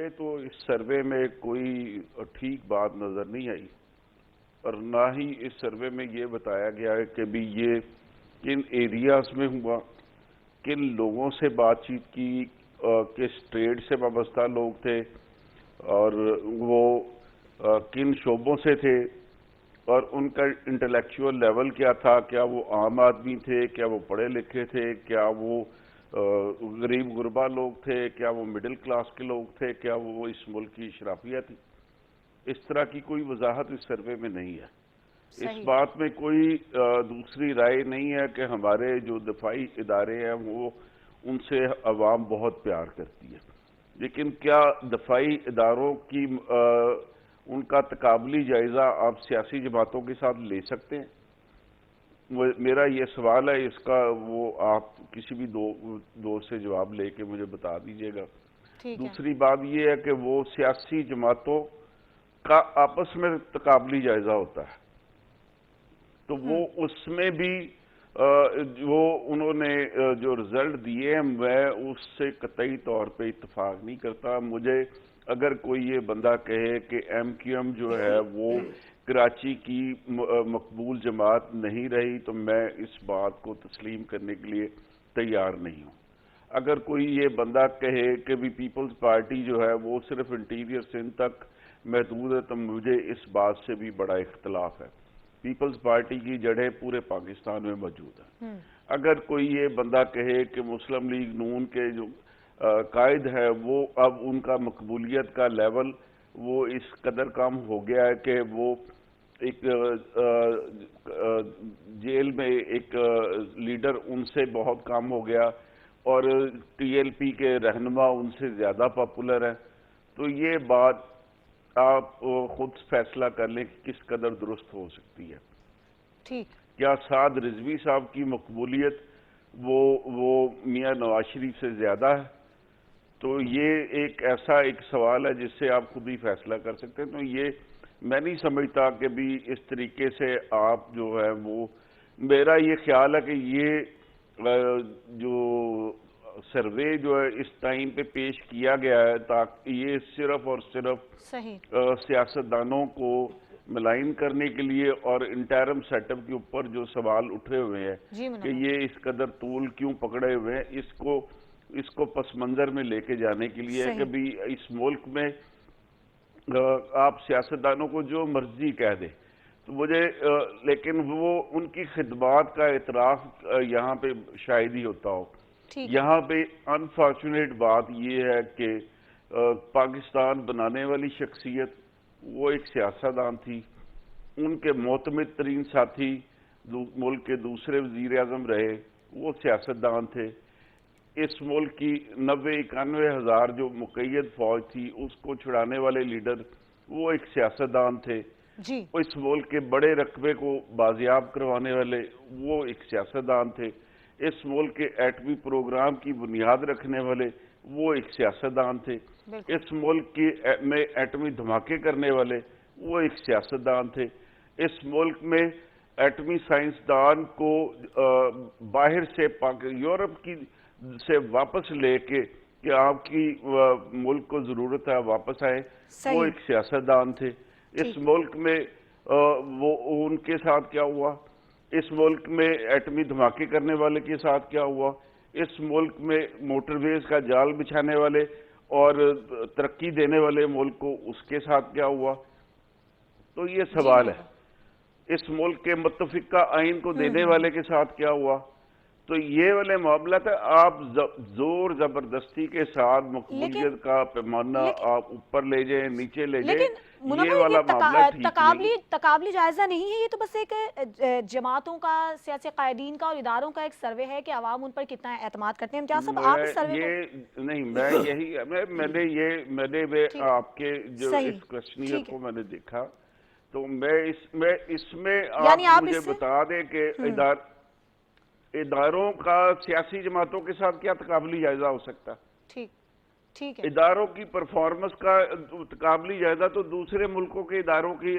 مجھے تو اس سروے میں کوئی ٹھیک بات نظر نہیں آئی، اور نہ ہی اس سروے میں یہ بتایا گیا ہے کہ بھی یہ کن ایریاز میں ہوا، کن لوگوں سے بات چیت کی، کس ٹریڈ سے وابستہ لوگ تھے، اور وہ کن شعبوں سے تھے، اور ان کا انٹلیکچوئل لیول کیا تھا، کیا وہ عام آدمی تھے، کیا وہ پڑھے لکھے تھے، کیا وہ غریب غربا لوگ تھے، کیا وہ مڈل کلاس کے لوگ تھے، کیا وہ اس ملک کی اشرافیہ تھی۔ اس طرح کی کوئی وضاحت اس سروے میں نہیں ہے۔ اس صحیح۔ بات میں کوئی دوسری رائے نہیں ہے کہ ہمارے جو دفاعی ادارے ہیں وہ ان سے عوام بہت پیار کرتی ہے، لیکن کیا دفاعی اداروں کی ان کا تقابلی جائزہ آپ سیاسی جماعتوں کے ساتھ لے سکتے ہیں؟ میرا یہ سوال ہے، اس کا وہ آپ کسی بھی دور سے جواب لے کے مجھے بتا دیجئے گا۔ ٹھیک ہے۔ دوسری بات یہ ہے کہ وہ سیاسی جماعتوں کا آپس میں تقابلی جائزہ ہوتا ہے، تو وہ اس میں بھی جو انہوں نے جو رزلٹ دیے ہیں، میں اس سے قطعی طور پہ اتفاق نہیں کرتا۔ مجھے اگر کوئی یہ بندہ کہے کہ ایم کیو ایم جو ہے وہ کراچی کی مقبول جماعت نہیں رہی، تو میں اس بات کو تسلیم کرنے کے لیے تیار نہیں ہوں۔ اگر کوئی یہ بندہ کہے کہ بھی پیپلز پارٹی جو ہے وہ صرف انٹیریئر سندھ تک محدود ہے، تو مجھے اس بات سے بھی بڑا اختلاف ہے۔ پیپلز پارٹی کی جڑیں پورے پاکستان میں موجود ہیں۔ اگر کوئی یہ بندہ کہے کہ مسلم لیگ نون کے جو قائد ہے وہ اب ان کا مقبولیت کا لیول وہ اس قدر کم ہو گیا ہے کہ وہ ایک جیل میں ایک لیڈر ان سے بہت کم ہو گیا، اور ٹی ایل پی کے رہنما ان سے زیادہ پاپولر ہیں، تو یہ بات آپ خود فیصلہ کر لیں کہ کس قدر درست ہو سکتی ہے۔ ٹھیک۔ کیا سعد رضوی صاحب کی مقبولیت وہ میاں نواز شریف سے زیادہ ہے؟ تو یہ ایک سوال ہے جس سے آپ خود ہی فیصلہ کر سکتے ہیں۔ تو یہ میں نہیں سمجھتا کہ بھی اس طریقے سے آپ جو ہے وہ، میرا یہ خیال ہے کہ یہ جو سروے جو ہے اس ٹائم پہ پیش کیا گیا ہے تاکہ یہ صرف اور صرف صحیح۔ سیاستدانوں کو ملائن کرنے کے لیے، اور انٹرم سیٹ اپ کے اوپر جو سوال اٹھے ہوئے ہیں جی کہ منور۔ یہ اس قدر طول کیوں پکڑے ہوئے ہیں، اس کو پس منظر میں لے کے جانے کے لیے ہے کہ صحیح۔ بھی اس ملک میں آپ سیاستدانوں کو جو مرضی کہہ دیں، تو مجھے لیکن وہ ان کی خدمات کا اعتراف یہاں پہ شاید ہی ہوتا ہو۔ ٹھیک ہے۔ یہاں پہ انفارچونیٹ بات یہ ہے کہ پاکستان بنانے والی شخصیت وہ ایک سیاستدان تھی، ان کے معتمد ترین ساتھی ملک کے دوسرے وزیر اعظم رہے، وہ سیاستدان تھے۔ اس ملک کی 90-91 ہزار جو مقید فوج تھی اس کو چھڑانے والے لیڈر وہ ایک سیاستدان تھے۔ جی۔ اس ملک کے بڑے رقبے کو بازیاب کروانے والے وہ ایک سیاستدان تھے۔ اس ملک کے ایٹمی پروگرام کی بنیاد رکھنے والے وہ ایک سیاستدان تھے۔ بالکل۔ اس ملک میں ایٹمی دھماکے کرنے والے وہ ایک سیاستدان تھے۔ اس ملک میں ایٹمی سائنسدان کو باہر سے یورپ کی سے واپس لے کے کہ آپ کی ملک کو ضرورت ہے واپس آئے، وہ صحیح۔ ایک سیاستدان تھے۔ اس ٹھیک۔ ملک میں وہ ان کے ساتھ کیا ہوا، اس ملک میں ایٹمی دھماکے کرنے والے کے ساتھ کیا ہوا، اس ملک میں موٹر ویز کا جال بچھانے والے اور ترقی دینے والے ملک کو اس کے ساتھ کیا ہوا۔ تو یہ جی سوال ہے، منور۔ اس ملک کے متفقہ آئین کو دینے والے کے ساتھ کیا ہوا۔ تو یہ والے معاملات ہے، آپ زور زبردستی کے ساتھ لیکن مقبولیت کا پیمانہ لیکن آپ اوپر لے جائیں نیچے لے جائیں، لیکن یہ منور والا معاملہ ٹھیک نہیں ہے۔ تقابلی جائزہ نہیں ہے، یہ تو بس ایک جماعتوں کا، سیاسی قائدین کا اور اداروں کا ایک سروے ہے کہ عوام ان پر کتنا اعتماد کرتے ہیں۔ امتیاز صاحب آپ اس سروے کو میں نے آپ کے جو صحیح۔ اس کوسچنئر ٹھیک ہے۔ کو میں نے دیکھا، تو میں اس میں یعنی آپ آپ مجھے اس سے بتا دیں کہ اداروں کا سیاسی جماعتوں کے ساتھ کیا تقابلی جائزہ ہو سکتا ہے؟ ٹھیک ہے۔ اداروں کی پرفارمنس کا تقابلی جائزہ تو دوسرے ملکوں کے اداروں کی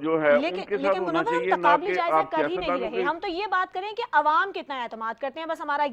جو ہے ان کے ساتھ لیکن ہونا منور ہم چاہیے، نہ تقابلی کہ جائزہ آپ کر ہی نہیں سیاستدانوں رہے، کے۔ ہم تو یہ بات کریں کہ عوام کتنا اعتماد کرتے ہیں، بس ہمارا